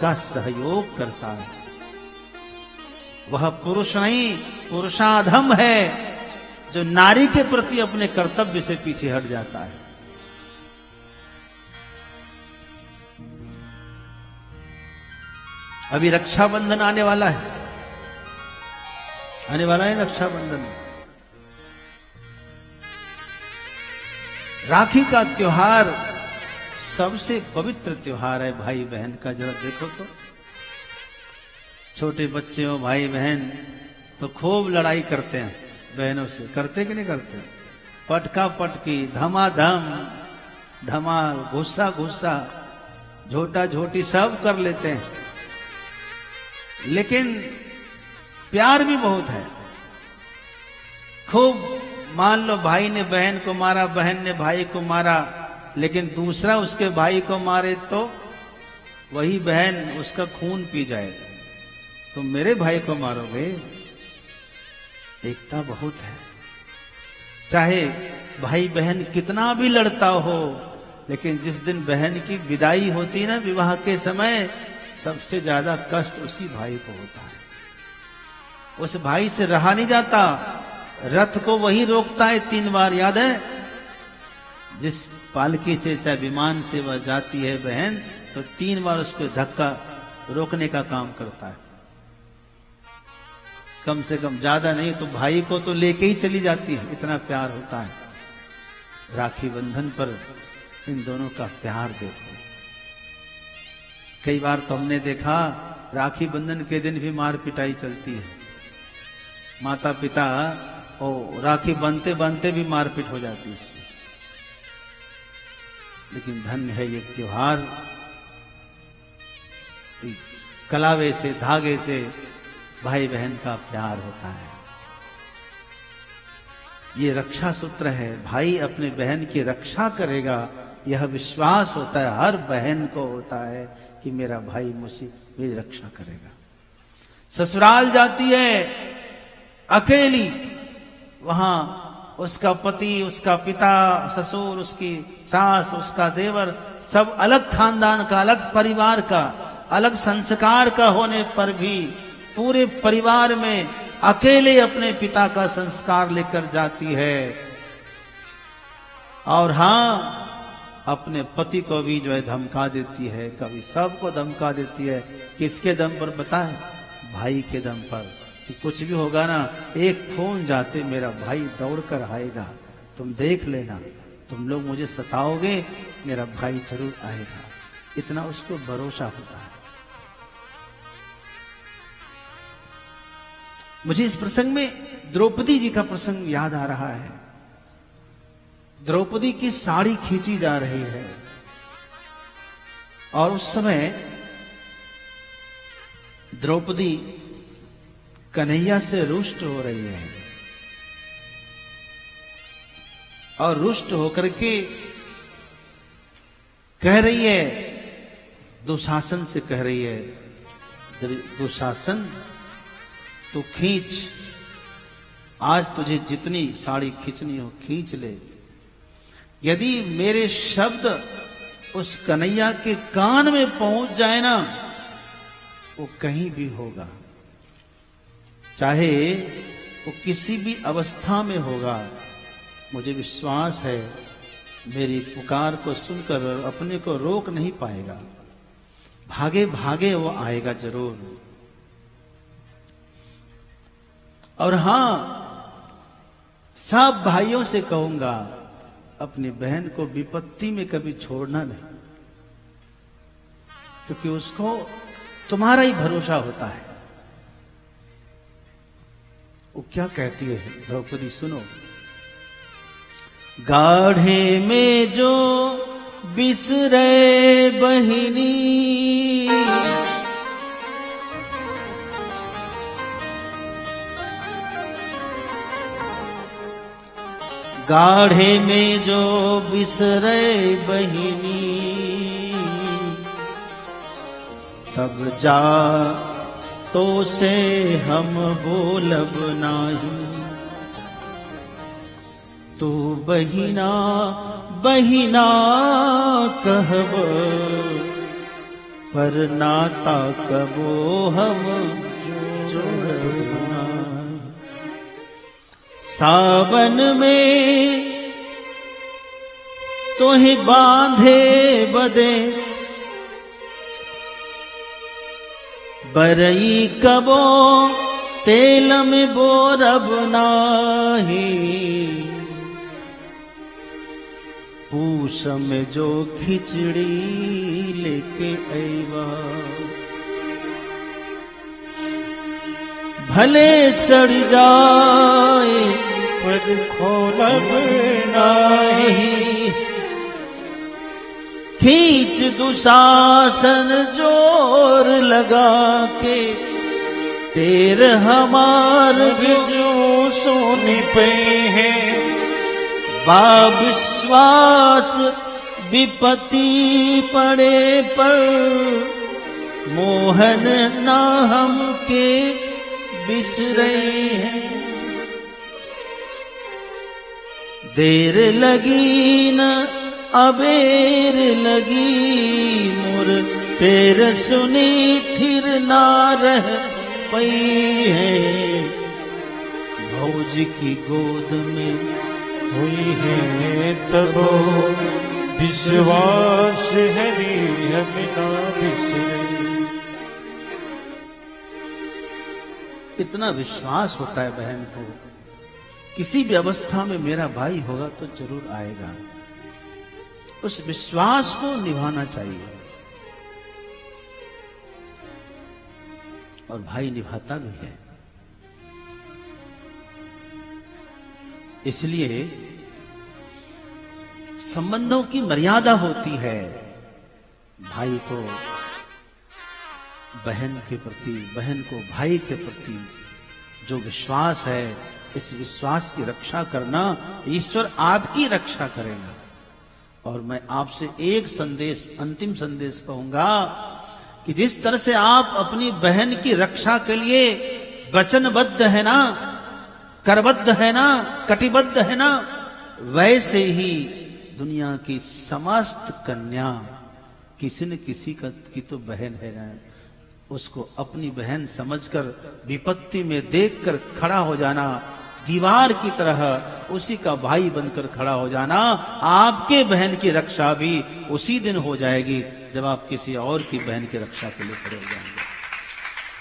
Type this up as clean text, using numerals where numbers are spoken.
उसका सहयोग करता है। वह पुरुष नहीं, पुरुषाधम है जो नारी के प्रति अपने कर्तव्य से पीछे हट जाता है। अभी रक्षाबंधन आने वाला है, रक्षाबंधन। राखी का त्योहार सबसे पवित्र त्योहार है भाई बहन का। जरा देखो तो, छोटे बच्चे हो भाई बहन तो खूब लड़ाई करते हैं बहनों से, करते कि नहीं करते? पटका पटकी, धमाधम, धमाल, गुस्सा गुस्सा, झोटा झोटी सब कर लेते हैं, लेकिन प्यार भी बहुत है। खूब मान लो भाई ने बहन को मारा, बहन ने भाई को मारा, लेकिन दूसरा उसके भाई को मारे तो वही बहन उसका खून पी जाए, तो मेरे भाई को मारोगे। एकता बहुत है। चाहे भाई बहन कितना भी लड़ता हो, लेकिन जिस दिन बहन की विदाई होती ना विवाह के समय, सबसे ज्यादा कष्ट उसी भाई को होता है। उस भाई से रहा नहीं जाता। रथ को वही रोकता है 3 बार, याद है? जिस पालकी से चाहे विमान से वह जाती है बहन, तो 3 बार उसको धक्का रोकने का काम करता है। कम से कम, ज्यादा नहीं तो भाई को तो लेके ही चली जाती है, इतना प्यार होता है। राखी बंधन पर इन दोनों का प्यार देखो। कई बार तो हमने देखा राखी बंधन के दिन भी मार पिटाई चलती है। माता पिता और राखी बांधते बांधते भी मारपीट हो जाती है इसकी। लेकिन धन्य है ये त्योहार, कलावे से, धागे से भाई बहन का प्यार होता है। ये रक्षा सूत्र है। भाई अपने बहन की रक्षा करेगा, यह विश्वास होता है, हर बहन को होता है कि मेरा भाई मुझसे मेरी रक्षा करेगा। ससुराल जाती है अकेली, वहां उसका पति, उसका पिता, ससुर, उसकी सास, उसका देवर, सब अलग खानदान का, अलग परिवार का, अलग संस्कार का होने पर भी पूरे परिवार में अकेले अपने पिता का संस्कार लेकर जाती है। और हां, अपने पति को भी जो है धमका देती है, कभी सबको धमका देती है। किसके दम पर बताएं? भाई के दम पर, कि कुछ भी होगा ना, एक फोन जाते मेरा भाई दौड़कर आएगा, तुम देख लेना, तुम लोग मुझे सताओगे, मेरा भाई जरूर आएगा। इतना उसको भरोसा होता है। मुझे इस प्रसंग में द्रौपदी जी का प्रसंग याद आ रहा है। द्रौपदी की साड़ी खींची जा रही है और उस समय द्रौपदी कन्हैया से रुष्ट हो रही है और रुष्ट होकर के कह रही है, दुशासन से कह रही है, दुशासन तो खींच, आज तुझे जितनी साड़ी खींचनी हो खींच ले। यदि मेरे शब्द उस कन्हैया के कान में पहुंच जाए ना, वो कहीं भी होगा, चाहे वो किसी भी अवस्था में होगा, मुझे विश्वास है मेरी पुकार को सुनकर अपने को रोक नहीं पाएगा, भागे भागे वो आएगा जरूर। और हां, सब भाइयों से कहूंगा, अपनी बहन को विपत्ति में कभी छोड़ना नहीं, क्योंकि उसको तुम्हारा ही भरोसा होता है। वो क्या कहती है द्रौपदी, सुनो। गाढ़े में जो बिसरे बहिनी, गाढ़े में जो बिसरे बहिनी, तब जा तो से हम बोलब नाही, तू बहिना बहिना कहब पर नाता कबो हम जोड़ना। सावन में तोहि बांधे बदे बरई कबो तेल में बोरब नाही। पूस में जो खिचड़ी लेके अइबा भले सड़ जाए पर खोलब नाही। खींच दुशासन जोर लगा के तेर हमार जो सोने पे है विश्वास विपत्ति पड़े पर मोहन ना हम के बिसरे हैं। देर लगी न अबेर लगी मोर पैर सुनी थिर ना रह पई है। भौज की गोद में हुई है तबो विश्वास हरी हम ना बिसरे। इतना विश्वास होता है बहन को, किसी भी अवस्था में मेरा भाई होगा तो जरूर आएगा। उस विश्वास को निभाना चाहिए और भाई निभाता भी है। इसलिए संबंधों की मर्यादा होती है। भाई को बहन के प्रति, बहन को भाई के प्रति जो विश्वास है, इस विश्वास की रक्षा करना ईश्वर आपकी रक्षा करेगा। और मैं आपसे एक संदेश, अंतिम संदेश कहूंगा कि जिस तरह से आप अपनी बहन की रक्षा के लिए वचनबद्ध है ना, करबद्ध है ना, कटिबद्ध है ना, वैसे ही दुनिया की समस्त कन्या किसी न किसी की तो बहन है ना, उसको अपनी बहन समझकर विपत्ति में देखकर खड़ा हो जाना, दीवार की तरह उसी का भाई बनकर खड़ा हो जाना। आपके बहन की रक्षा भी उसी दिन हो जाएगी जब आप किसी और की बहन की रक्षा के लिए खड़े हो जाएंगे।